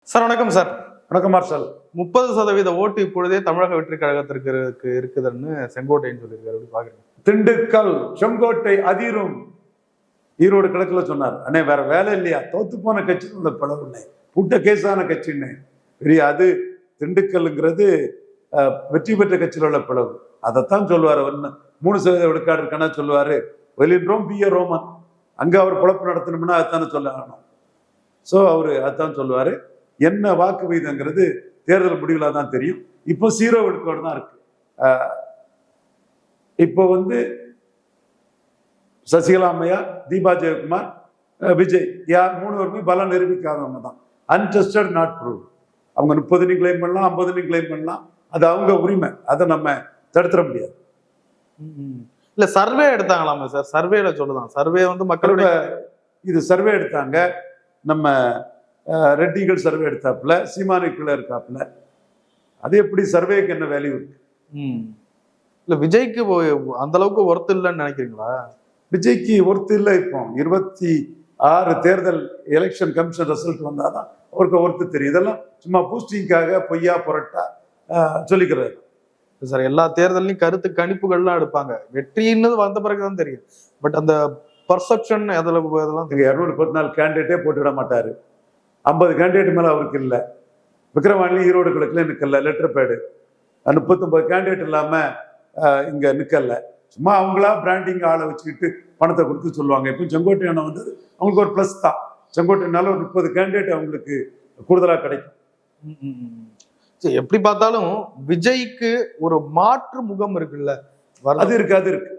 Sir வணக்கம் sir. வணக்கம் marshal. 30% ஓட்டு இப்பொழுதே தமிழக வெற்றி கழகத்திற்கு இருக்குதுன்னு செங்கோட்டையன் சொல்லியிருக்காரு. எப்படி பாக்குறீங்க? திண்டுக்கல் செங்கோட்டை அதிரும் ஈரோடு கிழக்குல சொன்னார். அண்ணே வேற வேலை இல்லையா, தோத்து போன கட்சின்னு உள்ள பிளவுண்ணே, புட்ட கேஸான கட்சின்னு பெரிய அது திண்டுக்கல்ங்கிறது வெற்றி பெற்ற கட்சியில் உள்ள பிளவு. அதைத்தான் சொல்லுவார். 3% விழுக்காடு இருக்கானா சொல்லுவாரு. வெளியின்றோம் பிய ரோமன், அங்க அவர் பொழப்பு நடத்தணும்னா அதுதானே சொல்ல ஆகணும். ஸோ அவரு அதுதான் சொல்லுவாரு. என்ன வாக்கு விகிதங்கிறது தேர்தல் முடிவுல தான் தெரியும். இப்போ 0 விழுக்காடு தான் இருக்கு. இப்போ சசிகலா அம்மையார், தீபா ஜெயக்குமார், விஜய் யார் 3 பேருமே பலம் நிரூபிக்காதவங்க தான். Untested not prove. அவங்க 30 கிளைம் பண்ணலாம், 50 கிளைம் பண்ணலாம், அது அவங்க உரிமை, அதை நம்ம தடுத்துட முடியாது. இல்ல சர்வே எடுத்தாங்களாமா சார்? சர்வேல சொல்லுதான். சர்வே மக்களுடைய இது சர்வே எடுத்தாங்க. நம்ம ரெட்டிகள் சர்வே எடுத்தாப்புல, சீமானுக்குள்ள இருக்காப்புல. அது எப்படி சர்வேக்கு என்ன வேல்யூ இருக்கு? இல்ல விஜய்க்கு அந்த அளவுக்கு ஒர்த் இல்லைன்னு நினைக்கிறீங்களா? விஜய்க்கு ஒர்த் இல்லை. இப்போ 26 தேர்தல் எலெக்ஷன் கமிஷன் ரிசல்ட் வந்தாதான் அவருக்கு ஒர்த்து தெரியும். இதெல்லாம் சும்மா பூஸ்டிங்காக பொய்யா புரட்டா சொல்லிக்கிறது சார். எல்லா தேர்தலையும் கருத்து கணிப்புகள்லாம் எடுப்பாங்க, வெற்றின்னு வந்த பிறகுதான் தெரியும். பட் அந்த பர்செப்ஷன் அதெல்லாம் 214 கேண்டிடேட்டே போட்டுவிட மாட்டாரு. 50 கேண்டிடேட் மேல அவருக்கு இல்லை. விக்ரவாணி ஈரோடு கிழக்குல நிக்கல, லெட்டர் பேடு 39 கேண்டிடேட் இல்லாம இங்க நிக்கல. சும்மா அவங்களா பிராண்டிங் ஆளை வச்சுக்கிட்டு பணத்தை கொடுத்து சொல்லுவாங்க. இப்போ செங்கோட்டையனை வந்தது அவங்களுக்கு ஒரு பிளஸ் தான். செங்கோட்டையனால ஒரு 30 கேண்டிடேட் அவங்களுக்கு கூடுதலா கிடைக்கும். எப்படி பார்த்தாலும் விஜய்க்கு ஒரு மாற்று முகம் இருக்குல்ல, அது இருக்கு. அது இருக்கு.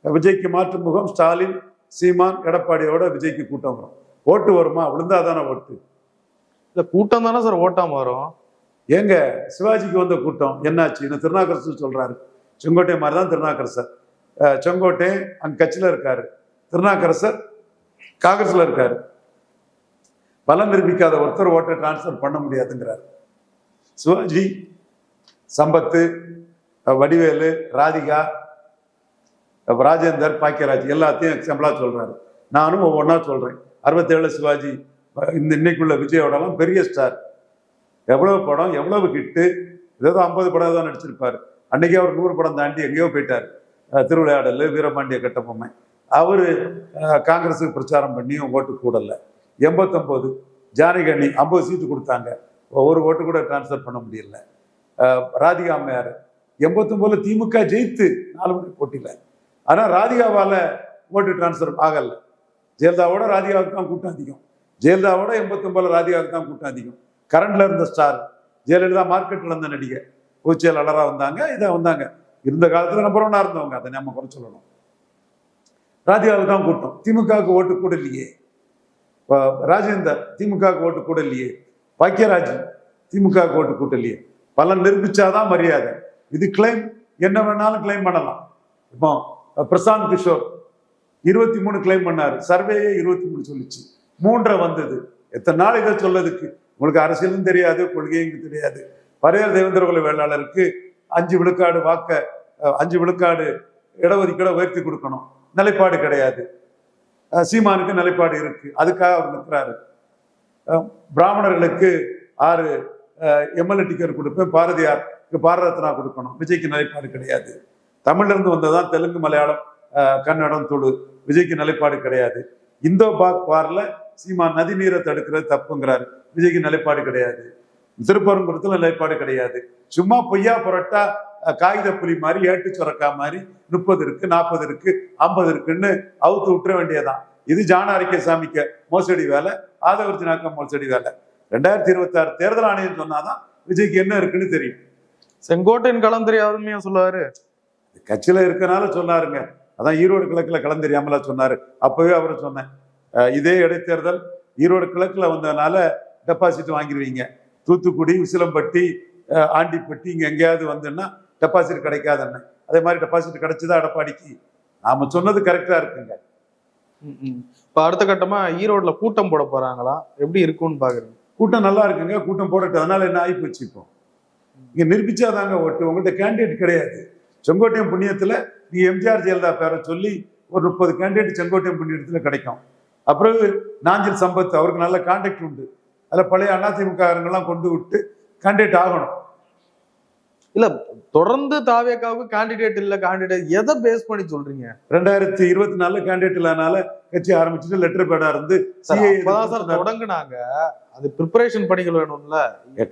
விஜய்க்கு மாற்று முகம் ஸ்டாலின், சீமான், எடப்பாடியோட விஜய்க்கு கூட்டம் வரும். ஓட்டு வருமா? விழுந்தாதானே ஓட்டு. இல்ல கூட்டம் தானே சார் ஓட்டாம வரும். ஏங்க சிவாஜிக்கு வந்த கூட்டம் என்னாச்சு? இன்னும் திருநாக்கரசர் சொல்றாரு. செங்கோட்டை மாதிரி தான் திருநாக்கரசர். செங்கோட்டை அங்க கட்சியில இருக்காரு, திருநாக்கரசர் காங்கிரஸ்ல இருக்காரு. பலம் நிரூபிக்காத ஒருத்தர் ஓட்டை டிரான்ஸ்பர் பண்ண முடியாதுங்கிறார். சிவாஜி, சம்பத்து, வடிவேலு, ராதிகா, ராஜேந்தர், பாக்கியராஜ் எல்லாத்தையும் எக்ஸாம்பிளா சொல்றாரு. நானும் ஒவ்வொன்றா சொல்றேன். 67 சிவாஜி, இன்னைக்குள்ள விஜயோடலாம் பெரிய ஸ்டார். எவ்வளவு படம், எவ்வளவு ஹிட்டு. ஏதோ 50 படம் தான் நடிச்சிருப்பாரு. அன்னைக்கே அவர் 100 படம் தாண்டி எங்கேயோ போயிட்டார். திருவிளையாடல், வீரபாண்டிய கட்டபொம்மை. அவரு காங்கிரஸுக்கு பிரச்சாரம் பண்ணியும் ஓட்டு கூடல. 89 ஜானகி 50 சீட்டு கொடுத்தாங்க, ஒரு ஓட்டு கூட டிரான்ஸ்பர் பண்ண முடியல. ராதிகா அம்மையார் 89 திமுக ஜெயித்து 4 முறை போட்டியில. ஆனா ராதிகாவால ஓட்டு டிரான்ஸ்பர் ஆகல. ஜெயலலிதாவோட ராதிகாவுக்கு தான் கூட்டம் அதிகம். ஜெயலலிதாவோட 89 ராதிகாவுக்கு தான் கூட்டம் அதிகம். கரண்ட்ல இருந்த ஸ்டார் ஜெயலலிதா, மார்க்கெட்ல இருந்த நடிகை, பொதுச்செயலாளரா வந்தாங்க, இதை வந்தாங்க. இருந்த காலத்துல நம்பர் 1 இருந்தவங்க, அதை நம்ம குறை சொல்லணும். ராதிகாவுக்கு தான் கூட்டம். திமுகவுக்கு ஓட்டு கூட இல்லையே. ராஜேந்தர் திமுகவுக்கு ஓட்டு கூட இல்லையே. பாக்கியராஜ் திமுகவுக்கு ஓட்டு கூட்ட இல்லையே. பலன் நிரூபிச்சாதான் மரியாதை. இது கிளைம், என்ன வேணாலும் கிளைம் பண்ணலாம். இப்போ பிரசாந்த் கிஷோர் 23 கிளைம் பண்ணாரு, சர்வேயே 23 சொல்லிச்சு. 3 வந்தது. எத்தனை நாள் இதை சொல்லதுக்கு? உங்களுக்கு அரசியலும் தெரியாது, கொள்கையும் தெரியாது. பரையர் தேவேந்திரகுல வேளாளருக்கு 5 விழுக்காடு வாக்க 5 விழுக்காடு இடஒதுக்கீட உயர்த்தி கொடுக்கணும், நிலைப்பாடு கிடையாது. சீமானுக்கு நிலைப்பாடு இருக்கு, அதுக்காக அவர் நிற்கிறாரு. பிராமணர்களுக்கு 6 எம்எல்ஏ டிக்கெட் கொடுப்பேன், பாரதியாருக்கு பாரத ரத்னா கொடுக்கணும், விஜய்க்கு நிலைப்பாடு கிடையாது. தமிழ்ல இருந்து வந்ததான் தெலுங்கு, மலையாளம், கன்னடம், துளு. விஜய்க்கு நிலைப்பாடு கிடையாது. இந்தோ பாக் வார்ல சீமான் நதி நீரை தடுக்கிறது தப்புங்கிறாரு, விஜய்க்கு நிலைப்பாடு கிடையாது. திருப்பரங்குன்றத்துல நிலைப்பாடு கிடையாது. சும்மா பொய்யா புரட்டா காகித புலி மாதிரி, ஏட்டு சுரக்கா மாதிரி 30 இருக்கு, 40 இருக்கு, 50 இருக்குன்னு அவுத்து விட்டுற வேண்டியதான். இது ஜான அறிக்கை சாமிக்க மோசடி வேலை, ஆதவர்ஜினாக்க மோசடி வேலை. 2026 தேர்தல் ஆணையம் சொன்னாதான் விஜய்க்கு என்ன இருக்குன்னு தெரியும். செங்கோட்டையின் களம் தெரியாதுன்னு சொல்லுவாரு. கட்சியில இருக்கனால சொன்னாருங்க. அதான் ஈரோடு கிழக்குல களம் தெரியாமலா சொன்னாரு. அப்பவே அவரை சொன்னேன், இதே இடைத்தேர்தல் ஈரோடு கிழக்குல வந்ததுனால டெபாசிட் வாங்கிடுவீங்க. தூத்துக்குடி, உசிலம்பட்டி, ஆண்டிப்பட்டி இங்க எங்கேயாவது வந்துன்னா டெபாசிட் கிடைக்காதுன்னு. அதே மாதிரி டெபாசிட் கிடைச்சதா எடப்பாடிக்கு? நாம சொன்னது கரெக்டா இருக்குங்க. இப்ப அடுத்த கட்டமா ஈரோடுல கூட்டம் போட போறாங்களா? எப்படி இருக்கும்னு பாக்குறேன். கூட்டம் நல்லா இருக்குங்க. கூட்டம் போடட்டும். அதனால என்ன ஆகி போச்சு? இப்போ இங்க நிரூபிச்சாதாங்க ஓட்டு. உங்கள்கிட்ட கேண்டிடேட் கிடையாது. செங்கோட்டையன் புண்ணியத்துல நீ எம்ஜிஆர் ஜெயலலிதா பேரை சொல்லி ஒரு 30 கேண்டிடேட் செங்கோட்டையன் புண்ணியத்துல கிடைக்கும். அப்புறம் நாஞ்சில் சம்பத், அவருக்கு நல்ல கான்டாக்ட் உண்டு. அதில் பழைய அதிமுகங்கள்லாம் கொண்டு விட்டு கேண்டிடேட் ஆகணும். இல்ல தொடர்ந்து தாவேக்காவுக்கு கேண்டிடேட் இல்ல கேண்டிடேட் எதை பேஸ் பண்ணி சொல்றீங்க? 2024 கேண்டிடேட் இல்லாதனால கட்சி ஆரம்பிச்சுட்டு லெட்டர் பேடா இருந்து அப்பதான் சார் தொடங்குனாங்க. அது ப்ரிப்பரேஷன் பணிகள் வேணும்ல.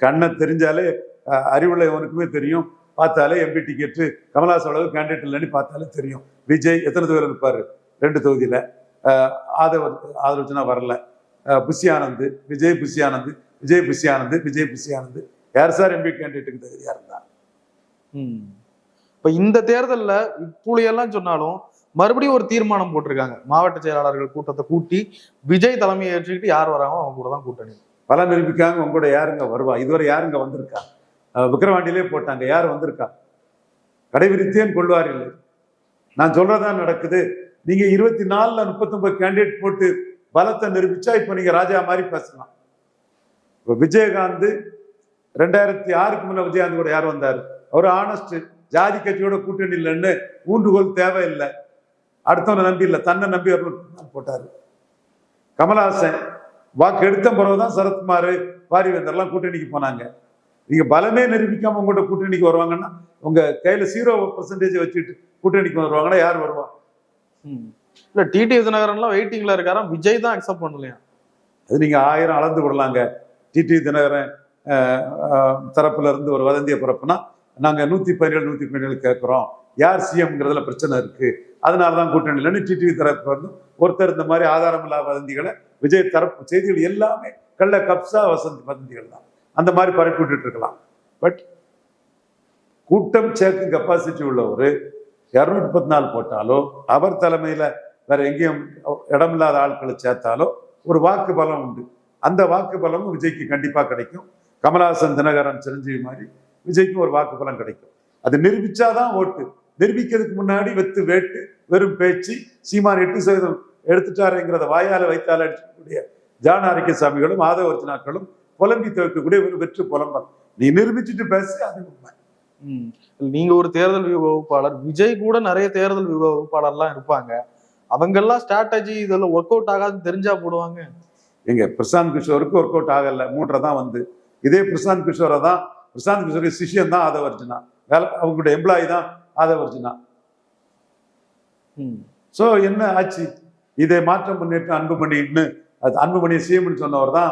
கண்ணை தெரிஞ்சாலே அறிவுள்ள எவனுக்குமே தெரியும். பார்த்தாலே எம்பி டிக்கெட்டு கமலஹாசன் அளவு கேண்டிடேட் இல்லைன்னு பார்த்தாலே தெரியும். விஜய் எத்தனை தொகுதியில் இருப்பாரு? 2 தொகுதியில. ஆதரவுனா வரல. Bussy Anand, Vijay Bussy Anand, Vijay Bussy Anand, Vijay Bussy Anand. யார் சார் எம்பி கேண்டிடேட்டுக்கு தகுதியா இருந்தா? இப்ப இந்த தேர்தல்ல புலியெல்லாம் சொன்னாலும் மறுபடியும் ஒரு தீர்மானம் போட்டிருக்காங்க. மாவட்ட செயலாளர்கள் கூட்டத்தை கூட்டி விஜய் தலைமையை ஏற்றுக்கிட்டு யார் வராங்க அவங்க கூட தான் கூட்டணி. பல நிரூபிக்காங்க. உங்க கூட யாருங்க வருவா? இதுவரை யாருங்க வந்திருக்கா? விக்கிரவாண்டியிலே போட்டாங்க. யார் வந்திருக்கா? கடைவிரித்தேன் கொள்வார் இல்லை. நான் சொல்றதான் நடக்குது. நீங்க 24ல் 39 கேண்டிடேட் போட்டு பலத்தை நிரூபிச்சா இப்ப நீங்க ராஜா மாதிரி பேசலாம். இப்ப விஜயகாந்த் 2006க்கு முன்ன விஜயகாந்த் கூட யார் வந்தாரு? அவர் ஆனஸ்ட். ஜாதி கட்சியோட கூட்டணி இல்லைன்னு ஊன்றுகோல் தேவையில்லை. அடுத்தவனை நம்பி இல்லை, தன்னை நம்பி போட்டாரு. கமலஹாசன் வாக்கு எடுத்த பிறகுதான் சரத்குமார், பாரிவேந்தர்லாம் கூட்டணிக்கு போனாங்க. நீங்க பலமே நிரூபிக்காம உங்கள்கிட்ட கூட்டணிக்கு வருவாங்கன்னா, உங்க கையில 0% வச்சுட்டு கூட்டணிக்கு வருவாங்கன்னா யார் வருவா? இல்ல டிடி தினகரன்லாம் வெயிட்டிங்ல இருக்காராம். விஜய் தான் அக்செப்ட் பண்ணலையா? அது நீங்க 1000 அளந்து விடலாங்க. டிடி தினகரன் தரப்புல இருந்து ஒரு வதந்தியை பிறப்புனா நாங்க 117 117 கேட்கிறோம், யார் சிஎம்ங்கிறதுல பிரச்சனை இருக்கு, அதனாலதான் கூட்டணி இல்லைன்னு டிடிவி தரப்பு வந்து ஒருத்தர் இந்த மாதிரி ஆதாரம் இல்லாத வதந்திகளை விஜய் தரப்பு செய்திகள் எல்லாமே கள்ள கப்சா வதந்திகள் தான். அந்த மாதிரி பரப்பி விட்டுட்டு இருக்கலாம். பட் கூட்டம் சேர்க்கும் கெப்பாசிட்டி உள்ள ஒரு 214 போட்டாலோ அவர் தலைமையில வேற எங்கேயும் இடமில்லாத ஆட்களை சேர்த்தாலோ ஒரு வாக்கு பலம் உண்டு. அந்த வாக்கு பலமும் விஜய்க்கு கண்டிப்பா கிடைக்கும். கமலஹாசன், தினகரன், சிரஞ்சீவி மாதிரி விஜய்க்கு ஒரு வாக்கு பலம் கிடைக்கும். அது நிரூபிச்சாதான் ஓட்டு. நிரூபிக்கிறதுக்கு முன்னாடி வெத்து வேட்டு வெறும் பேச்சு சீமான் 8% எடுத்துட்டாருங்கிறத வாயால வைத்தால அடிக்கக்கூடிய ஜான் ஆரோக்கியசாமிகளும் ஆதவர்ஜனாக்களும் புலம்பி துவைக்கக்கூடிய ஒரு வெற்று புலம்பல். நீ நிரூபிச்சுட்டு பேச அது உண்மை. நீங்க ஒரு தேர்தல் வகுப்பாளர், விஜய் கூட நிறைய தேர்தல் வகுப்பாளர்லாம் இருப்பாங்க. அவங்கெல்லாம் ஸ்ட்ராட்டஜி இதெல்லாம் ஒர்க் அவுட் ஆகாதுன்னு தெரிஞ்சா போடுவாங்க. எங்க பிரசாந்த் கிஷோருக்கு ஒர்க் அவுட் ஆகல. 3 தான் வந்து இதே பிரசாந்த் கிஷோரை தான், பிரசாந்த் கிஷோர் சிஷியன் தான் ஆதவர்ஜனா, அவங்களுடைய எம்ப்ளாயி தான் ஆதவர்ஜனா. சோ என்ன ஆச்சு? இதை மாற்றம் முன்னேற்றம் அன்புமணின்னு, அன்புமணி சிஎம்னு சொன்னவர் தான்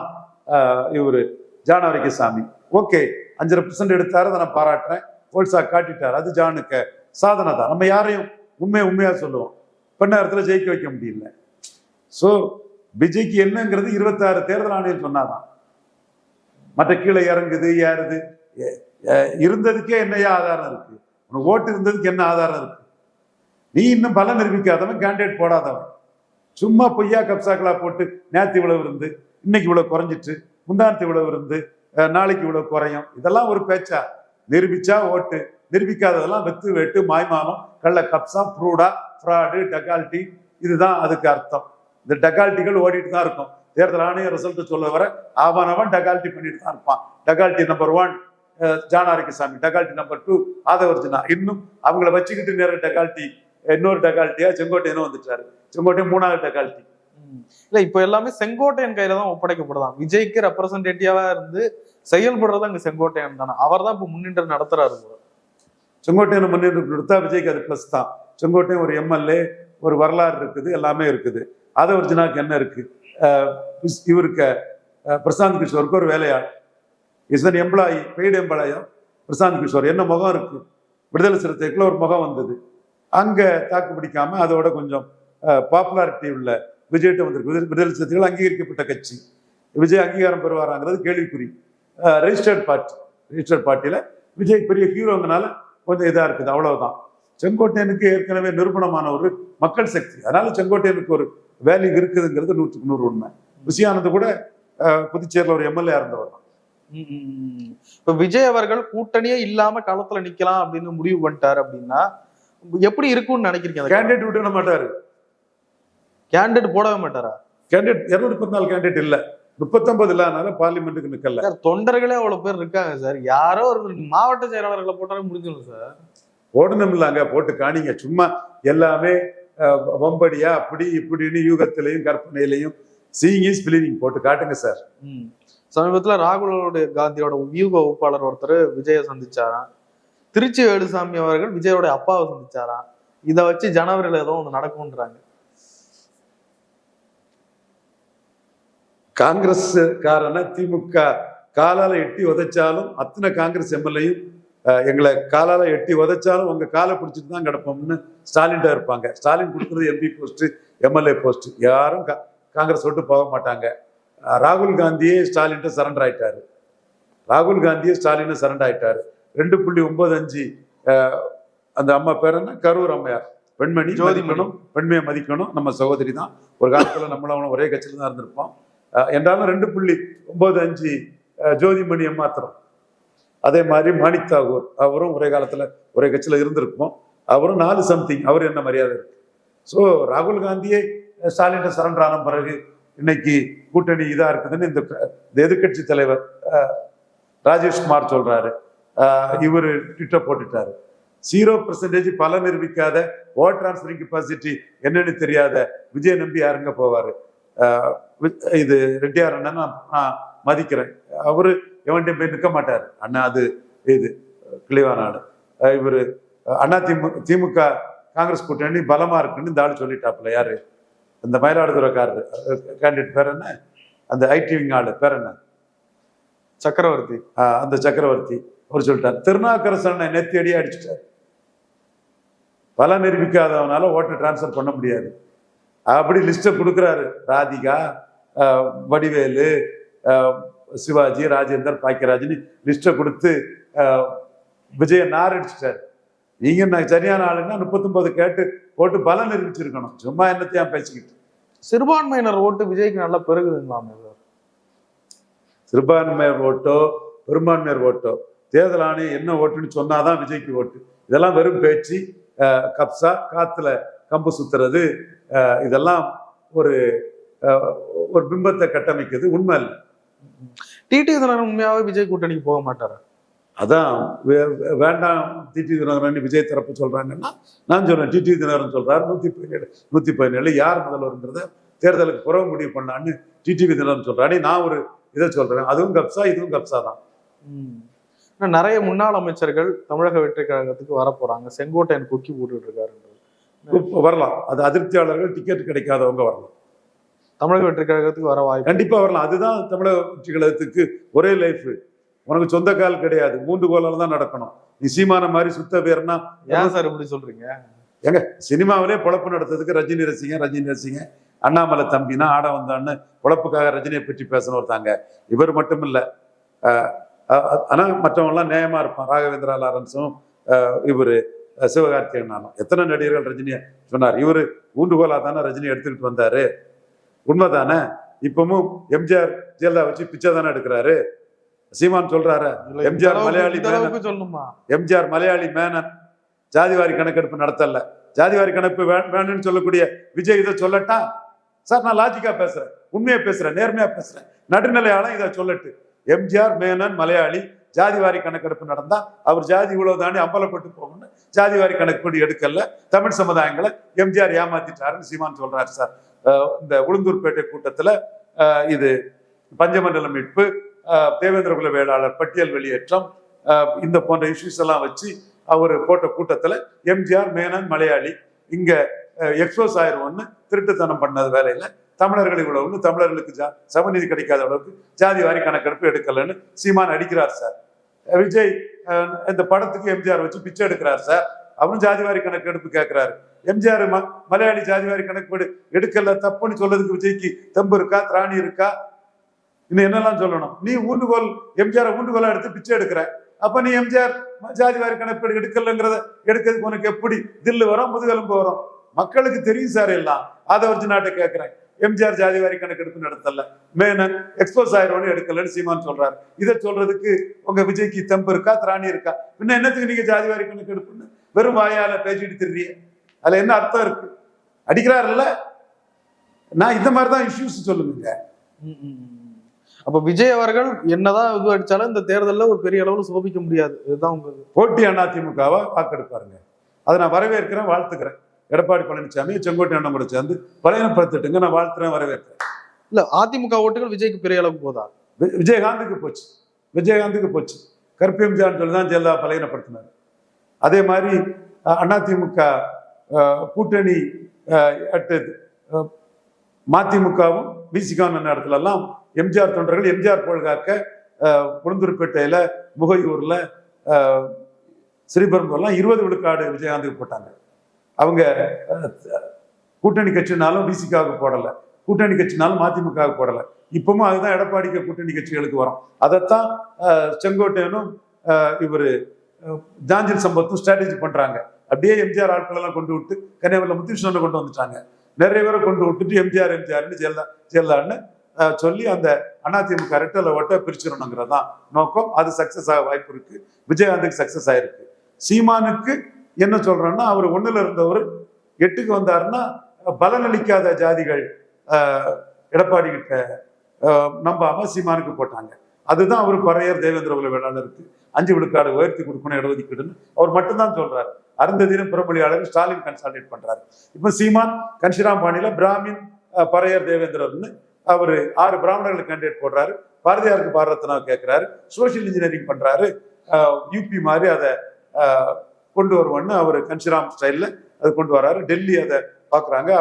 இவரு ஜான் ஆரோக்கியசாமி. ஓகே, 5% எடுத்தாரு, அதை நான் பாராட்டுறேன். ஓல்சா காட்டிட்டாரு, அது ஜானுக்கு சாதனை தான். நம்ம யாரையும் உண்மையா சொல்லுவோம். பண்ண இடத்துல ஜெயிக்க வைக்க முடியல. சோ விஜய்க்கு என்னங்கிறது 26 தேர்தல் ஆணையம் சொன்னாதான். மற்ற கீழே இறங்குது ஏறுது. இருந்ததுக்கே என்னையா ஆதாரம் இருக்கு? உனக்கு ஓட்டு இருந்ததுக்கு என்ன ஆதாரம் இருக்கு? நீ இன்னும் பலம் நிரூபிக்காதவன், கேண்டிடேட் போடாதவன், சும்மா பொய்யா கப்சாக்களா போட்டு நேத்து இவ்வளவு இருந்து இன்னைக்கு இவ்வளவு குறைஞ்சிட்டு, முந்தானத்து இவ்வளவு இருந்து நாளைக்கு இவ்வளவு குறையும். இதெல்லாம் ஒரு பேச்சா? நிரூபிச்சா ஓட்டு, நிரூபிக்காததெல்லாம் வெத்து வேட்டு மாய்மாலம் கள்ள கப்சா ஃப்ரூடா ஃப்ராடு டெகால்ட்டி. இதுதான் அதுக்கு அர்த்தம். இந்த டெகால்ட்டிகள் ஓடிட்டு தான் இருக்கும். தேர்தல் ஆணையம் ரிசல்ட் சொல்ல வர ஆவானவன் டெகால்ட்டி பண்ணிட்டு தான் இருப்பான். டெகால்ட்டி நம்பர் 1 ஜான் ஆரோக்கியசாமி, டெகால்ட்டி நம்பர் 2 ஆதவர்ஜனா. இன்னும் அவங்கள வச்சுக்கிட்டு நேர டெகால்ட்டி, இன்னொரு டெகால்ட்டியா செங்கோட்டையனும் வந்துட்டாரு. செங்கோட்டையன் 3வது டெகால்ட்டி. இல்ல இப்ப எல்லாமே செங்கோட்டையன் கையில தான் ஒப்படைக்கப்படுதான். விஜய்க்கு ரெப்ரசன்டேட்டிவா இருந்து செயல்படுறது அங்க செங்கோட்டையன் தானே. அவர் தான் இப்ப முன்னின்று நடத்துறாரு. செங்கோட்டையனை முன்னின்று கொடுத்தா விஜய்க்கு அது பிளஸ் தான். செங்கோட்டையன் ஒரு எம்எல்ஏ, ஒரு வரலாறு இருக்குது, எல்லாமே இருக்குது. ஆதவர்ஜனாக்கு என்ன இருக்கு? இவருக்கு பிரசாந்த் கிஷோருக்கு ஒரு வேலையாள், is an employee, paid employee. Prashant Kishor என்ன முகம் இருக்கு? விடுதலை சிறுத்தைக்குள்ள ஒரு முகம் வந்தது, அங்க தாக்கு பிடிக்காம அதோட கொஞ்சம் பாப்புலாரிட்டி உள்ள விஜய்கிட்ட வந்திருக்கு. விடுதலை சிறுத்தைகள் அங்கீகரிக்கப்பட்ட கட்சி. விஜய் அங்கீகாரம் பெறுவாராங்கிறது கேள்விக்குறி. ரெஜிஸ்டர்ட் பார்ட்டியில விஜய் பெரிய ஹீரோங்கனால கொஞ்சம் இதா இருக்குது, அவ்வளவுதான். செங்கோட்டையனுக்கு ஏற்கனவே நிரூபணமான ஒரு மக்கள் சக்தி, அதனால செங்கோட்டையனுக்கு ஒரு வேல்யூ இருக்குதுங்கிறது 100க்கு 100 உண்மை. விஜயானந்த் கூட புதுச்சேரியில் ஒரு எம்எல்ஏ இருந்தவர் தான். இப்ப விஜய் அவர்கள் கூட்டணியே இல்லாம களத்துல நிக்கலாம் அப்படின்னு முடிவு பண்ணிட்டாரு அப்படின்னா எப்படி இருக்கும்னு நினைக்கிறீங்க? கேண்டிடேட் விட்டுட மாட்டாரு. கேண்டிடேட் போடவே மாட்டாரா? கேண்டிடேட் 214 கேண்டிடேட் இல்ல, 39 இல்லாதனால பார்லிமெண்ட்டுக்கு நிக்கல. தொண்டர்களே அவ்வளவு பேர் இருக்காங்க சார். யாரோ ஒரு மாவட்ட செயலாளர்களை போட்டாலும் முடிஞ்சிடும் சார். போடணும் இல்லாங்க, போட்டு காணிங்க. சும்மா எல்லாமே வம்படியா அப்படி இப்படின்னு யூகத்திலையும் கற்பனையிலையும் சீயிங் இஸ் பிலீவிங் போட்டு காட்டுங்க சார். சமீபத்துல ராகுலோட காந்தியோட வியூக வகுப்பாளர் ஒருத்தர் விஜயை சந்திச்சாராம். திருச்சி வேலுசாமி அவர்கள் விஜயோட அப்பாவை சந்திச்சாராம். இதை வச்சு ஜனவரியில ஏதோ ஒண்ணு நடக்கும்ன்றாங்க. காங்கிரஸ் காரன திமுக காலால எட்டி உதைச்சாலும் அத்தனை காங்கிரஸ் எம்எல்ஏயும் எங்களை காலால எட்டி உதைச்சாலும் உங்க காலை பிடிச்சிட்டு தான் கிடப்போம்னு ஸ்டாலின்ட்ட இருப்பாங்க. ஸ்டாலின் கொடுக்குறது எம்பி போஸ்ட், எம்எல்ஏ போஸ்ட், யாரும் காங்கிரஸ் விட்டு போக மாட்டாங்க. ராகுல் காந்தியே ஸ்டாலின்ட்ட சரண்டர் ஆயிட்டாரு. ராகுல் காந்தியே ஸ்டாலின் சரண்டர் ஆயிட்டாரு. 2.95 அந்த அம்மா பேர் என்ன, கரூர் அம்மையார், பெண்மணி மதிக்கணும், பெண்மையை மதிக்கணும், நம்ம சகோதரி தான். ஒரு காலத்துல நம்மளும் ஒரே கட்சியில தான் இருந்திருப்போம். என்றாலும் 2.95 ஜோதிமணி மாத்திரம். அதே மாதிரி மாணிக் தாகூர், அவரும் ஒரே காலத்துல ஒரே கட்சியில இருந்திருப்போம். அவரும் 4 சம்திங், அவர் என்ன மரியாதை இருக்கு. ஸோ ராகுல் காந்தியே ஸ்டாலின் சரண்டர் ஆன பிறகு இன்னைக்கு கூட்டணி இதா இருக்குதுன்னு இந்த எதிர்கட்சி தலைவர் ராஜேஷ்குமார் சொல்றாரு. இவர் ட்விட்டர் போட்டுட்டாரு. 0% பல நிரூபிக்காத ஓட் டிரான்ஸ்பரிங் கெப்பாசிட்டி என்னன்னு தெரியாத விஜய் நம்பி யாருங்க போவாரு. இது ரெட்டியார் அண்ணன் நான் மதிக்கிறேன். அவரு எவன்டையும் போய் நிற்க மாட்டாரு. அண்ணா அது இது கிளிவா நாடு. இவரு அண்ணா திமுக காங்கிரஸ் கூட்டணி பலமா இருக்குன்னு இந்த ஆளு சொல்லிட்டாப்புல. யாரு, இந்த மயிலாடுதுறைக்காரரு கேண்டிடேட் பேர் என்ன, அந்த ஐடி விங் ஆளு பேர் என்ன, சக்கரவர்த்தி. அந்த சக்கரவர்த்தி அவர் சொல்லிட்டார். திருநாவுக்கரசனை நெத்தி அடியே அடிச்சுட்டார். பல நிரூபிக்காதவனால ஓட்டு டிரான்ஸ்பர் பண்ண முடியாது. அப்படி லிஸ்ட்டை கொடுக்குறாரு. ராதிகா, வடிவேலு, சிவாஜி, ராஜேந்தர், பாக்கியராஜ்னு லிஸ்ட்டை கொடுத்து விஜய நார் அடிச்சுட்டாரு. நீங்க நான் சரியான ஆளுன்னா 39 கேட்டு போட்டு பலம் நிரூபிச்சிருக்கணும். சும்மா என்னத்தையும் பேசிக்கிட்டு. சிறுபான்மையினர் ஓட்டு விஜய்க்கு நல்லா பெருகுதுங்களாமே. சிறுபான்மையர் ஓட்டோ பெரும்பான்மையர் ஓட்டோ தேர்தல் ஆணையம் என்ன ஓட்டுன்னு சொன்னாதான் விஜய்க்கு ஓட்டு. இதெல்லாம் வெறும் பேச்சு, கப்சா, காத்துல கம்பு சுத்துறது, இதெல்லாம் ஒரு ஒரு பிம்பத்தை கட்டமைக்கிறது. உண்மை இல்லை. டிடி தினகரன் உண்மையாவே விஜய் கூட்டணிக்கு போக மாட்டாரா? அதான் வேண்டாம் டிடி தினகரன் விஜய் தரப்பு சொல்றாங்கன்னா நான் சொல்றேன். டிடி தினகரன் சொல்றாரு 117 யார் முதல்வர்ன்றத தேர்தலுக்கு புறவு முடிவு பண்ணான்னு டிடிவி தினகரன் சொல்றாரு. நான் ஒரு இதை சொல்றேன், அதுவும் கப்சா இதுவும் கப்சா தான். நிறைய முன்னாள் அமைச்சர்கள் தமிழக வெற்றி கழகத்துக்கு வர போறாங்க. செங்கோட்டையன் குக்கி போட்டுட்டு இருக்காரு. வரலாம். அது அதிருப்தியாளர்கள், டிக்கெட் கிடைக்காதவங்க வரலாம். தமிழக வெற்றி கழகத்துக்கு வர வாய்ப்பு கண்டிப்பா வரலாம். அதுதான் தமிழக வெற்றி கழகத்துக்கு ஒரே லைஃப். உனக்கு சொந்த கால் கிடையாது, 3 கோலால தான் நடக்கணும். நீ சீமான மாதிரி சுத்த பேர்னா ஏன் சார் இப்படி சொல்றீங்க? எங்க சினிமாவிலே பொழப்பு நடத்துறதுக்கு ரஜினி ரசிங்க அண்ணாமலை தம்பினா ஆட வந்தான்னு பொழப்புக்காக ரஜினியை பற்றி பேசணும் ஒருத்தாங்க. இவர் மட்டும் இல்லை, ஆனா மற்றவங்க எல்லாம் நியாயமா இருப்பான். ராகவேந்திரா லாரன்ஸும் இவரு சிவகார்த்திகேயனாலும் எத்தனை நடிகர்கள் ரஜினியை சொன்னார். இவரு ஊண்டுகோலா தானே ரஜினி எடுத்துக்கிட்டு வந்தாரு. உண்மைதானே? இப்பவும் எம்ஜிஆர் ஜெயலலிதா வச்சு பிச்சை தானே எடுக்கிறாரு. சீமான் சொல்றாரு எம்ஜிஆர் மலையாளி சொல்லுமா, எம்ஜிஆர் மலையாளி மேனன், ஜாதிவாரி கணக்கெடுப்பு நடத்தல. ஜாதிவாரி கணக்கு வேணும்னு சொல்லக்கூடிய விஜய் இதை சொல்லட்டா சார்? நான் லாஜிக்கா பேசுறேன், உண்மையா பேசுறேன், நேர்மையா பேசுறேன். நடுநிலையாளம் இதை சொல்லட்டு. எம்ஜிஆர் மேனன் மலையாளி, ஜாதிவாரி கணக்கெடுப்பு நடந்தா அவர் ஜாதி இவ்வளவு தாண்டி அம்பலப்பட்டு போகணும்னு ஜாதிவாரி கணக்கு எடுக்கல. தமிழ் சமுதாயங்களை எம்ஜிஆர் ஏமாத்திட்டாருன்னு சீமான் சொல்றாரு சார். இந்த உளுந்தூர்பேட்டை கூட்டத்துல இது பஞ்சமண்டல மீட்பு, தேவேந்திர குல வேளாளர் பட்டியல் வெளியேற்றம், இந்த போன்ற இஷ்யூஸ் எல்லாம் வச்சு அவர் போட்ட கூட்டத்துல எம்ஜிஆர் மேனன் மலையாளி இங்க எக்ஸ்போஸ் ஆயிடுவோம்னு திருட்டுத்தனம் பண்ணது வேலையில தமிழர்கள் இவ்வளவுன்னு, தமிழர்களுக்கு சமநீதி கிடைக்காத அளவுக்கு ஜாதி வாரி கணக்கெடுப்பு எடுக்கலன்னு சீமான் அடிக்கிறார் சார். விஜய் இந்த படத்துக்கு எம்ஜிஆர் வச்சு பிச்சை எடுக்கிறார் சார். அவரும் ஜாதிவாரி கணக்கெடுப்பு கேட்கிறாரு. எம்ஜிஆர் மலையாளி ஜாதிவாரி கணக்கு எடுக்கல, தப்புன்னு சொல்றதுக்கு விஜய்க்கு தெம்பு இருக்கா, திராணி இருக்கா? இன்னும் என்னெல்லாம் சொல்லணும்? நீ ஊண்டுகோல் எம்ஜிஆர் ஊண்டுகோலா எடுத்து பிச்சை எடுக்கிற, அப்ப நீ எம்ஜிஆர் ஜாதிவாரி கணக்கு எடுக்கலங்கிறத எடுக்கிறதுக்கு உனக்கு எப்படி தில்லு வரும், முதுகெலும்பு வரும்? மக்களுக்கு தெரியும் சார் எல்லாம். ஆதவர்ஜி நாட்டை கேட்கிறேன், எம்ஜிஆர் ஜாதிவாரி கணக்கெடுப்பு நடத்தல, மேனன் எக்ஸ்போஸ் ஆயிரம் எடுக்கலன்னு சீமான் சொல்றாரு. இதை சொல்றதுக்கு உங்க விஜய்க்கு தெம்பு இருக்கா, திராணி இருக்கா? இன்னும் என்னத்துக்கு நீங்க ஜாதிவாரி கணக்கெடுப்புன்னு வெறும் வாயால பேசிட்டு திரியே? அதுல என்ன அர்த்தம் இருக்கு? அடிக்கிறாருல்ல. நான் இந்த மாதிரிதான் இஷ்யூஸ் சொல்லுங்க. அப்ப விஜய் அவர்கள் என்னதான் இது அடிச்சாலும் இந்த தேர்தலில் ஒரு பெரிய அளவுல சோபிக்க முடியாது. இதுதான் உங்களுக்கு போட்டி. அதிமுகவை வாக்கெடுப்பாருங்க. அதை நான் வரவேற்கிறேன், வாழ்த்துக்கிறேன். எடப்பாடி பழனிசாமி செங்கோட்டை அண்ணன் கூட சேர்ந்து பலவீனப்படுத்திட்டுங்க. நான் வாழ்த்துறேன், வரவேற்கிறேன். இல்ல அதிமுக ஓட்டுகள் விஜய்க்கு பெரிய அளவுக்கு போதா? விஜயகாந்துக்கு போச்சு. கருப்பு எம்ஜிஆர்னு சொல்லி தான் ஜெயலலிதா பலகீனப்படுத்தினார். அதே மாதிரி அதிமுக கூட்டணி மதிமுகவும் விசிகான இடத்துல எல்லாம் எம்ஜிஆர் தொண்டர்கள் எம்ஜிஆர் போல்காக்க உளுந்தூர்பேட்டையில, முகையூர்ல, ஸ்ரீபெரும்புதூர்லாம் 20 விழுக்காடு விஜயகாந்துக்கு போட்டாங்க. அவங்க கூட்டணி கட்சினாலும் விசிகாவுக்கு போடல, கூட்டணி கட்சினாலும் மதிமுகவுக்கு போடல. இப்பவும் அதுதான் எடப்பாடிக்கு கூட்டணி கட்சிகளுக்கு வரும். அதைத்தான் செங்கோட்டையனும் இவர் ஜான்ஜில் சம்பத்தும் ஸ்ட்ராட்டஜி பண்றாங்க. அப்படியே எம்ஜிஆர் ஆட்கள் எல்லாம் கொண்டு விட்டு கன்னியாகுமரியில் முத்துகிருஷ்ணனை கொண்டு வந்துட்டாங்க. நிறைய பேரை கொண்டு விட்டுட்டு எம்ஜிஆர்னு ஜெயலலிதான்னு சொல்லி அந்த அதிமுக ரெட்டல ஓட்ட பிரிச்சிடணுங்கிறதான் நோக்கம். அது சக்சஸ் ஆக வாய்ப்பு இருக்கு. விஜயகாந்துக்கு சக்சஸ் ஆயிருக்கு. சீமானுக்கு என்ன சொல்றோம்னா, அவர் 1ல இருந்தவர் 8க்கு வந்தாருன்னா பலனளிக்காத ஜாதிகள் எடப்பாடி கிட்ட நம்பாம சீமானுக்கு போட்டாங்க. அதுதான் அவர் பறையர் தேவேந்திர குல வேளாளருக்கு 5 விழுக்காடு உயர்த்தி கொடுக்கணும் இடஒதுக்கீடுன்னு அவர் மட்டும்தான் சொல்றாரு. அருந்ததியிலும் புறமொழியாளர் ஸ்டாலின் கன்சால்டேட் பண்றாரு. இப்ப சீமான் கன்ஷிராம் பாணியில பிராமின் பறையர் தேவேந்திரர்னு அவரு 6 பிராமணர்களுக்கு கேண்டிடேட் போடுறாரு. பாரதியாருக்கு பாரதத்தினா கேட்கிறாரு. சோசியல் இன்ஜினியரிங் பண்றாரு. யூபி மாதிரி அதை கொண்டு வருவான்னு அவர் கன்ஷிராம் ஸ்டைல்ல அதை கொண்டு வர்றாரு. டெல்லி அதை பாக்குறாங்க.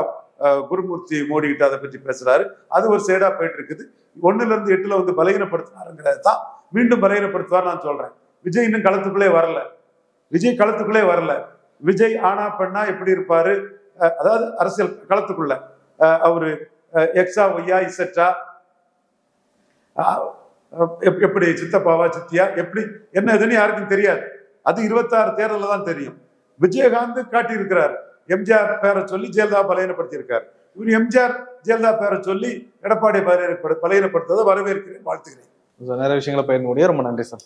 குருமூர்த்தி மோடி கிட்ட அதை பற்றி பேசுறாரு. அது ஒரு சைடா போயிட்டு இருக்குது. 1ல இருந்து 8ல வந்து பலகீனப்படுத்தினாருங்கிறத தான் மீண்டும் பலகீனப்படுத்துவார் நான் சொல்றேன். விஜய் இன்னும் களத்துக்குள்ளே வரல. விஜய் ஆனா பெண்ணா எப்படி இருப்பாரு, அதாவது அரசியல் களத்துக்குள்ள அவரு எக்ஸா ஒய்யா இசட்டா, எப்படி சித்தப்பாவா சித்தியா, எப்படி என்ன எதுன்னு யாருக்கும் தெரியாது. அது 26 தேர்தலில் தான் தெரியும். விஜயகாந்த் காட்டி இருக்கிறார். எம்ஜிஆர் பேரை சொல்லி ஜெயலலிதா பலகீனப்படுத்தி இருக்காரு. இவர் எம்ஜிஆர் ஜெயலலிதா பேரை சொல்லி எடப்பாடி பலகீனப்படுத்துவதை வரவேற்கிறேன், வாழ்த்துக்கிறேன். நிறைய விஷயங்களை பயிர் முடிய ரொம்ப நன்றி சார்.